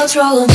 control.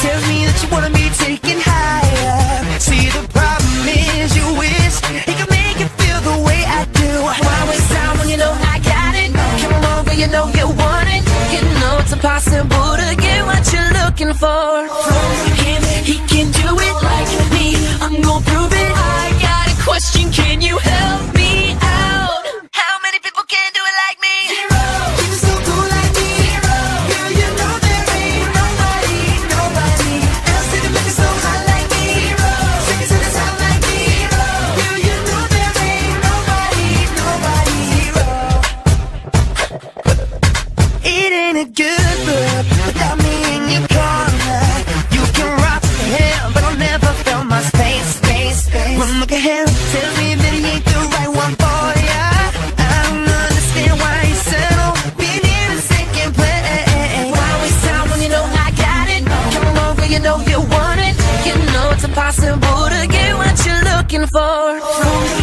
Tells me that you wanna be taken higher. See, the problem is you wish he could make you feel the way I do. Why waste time when you know I got it? Come over, you know you want it. You know it's impossible to get what you're looking for from him. He can do it like me, I'm gonna prove it. I got a question, can you help me out? How many people can do it like me? Zero. You're so cool like me. Zero. Girl, you know there ain't nobody else that can make it so hot like me. Zero. Take it to the top like me. Zero. Girl, you know there ain't nobody zero. It ain't a good look without me in your corner. You can rock him, but I'll never feel my space. One look at him, tells me that he ain't the right one for ya. I don't understand why he settled being in a second place. Why waste time when you know I got it? Come over, you know you want it. You know it's impossible to get what you're looking for from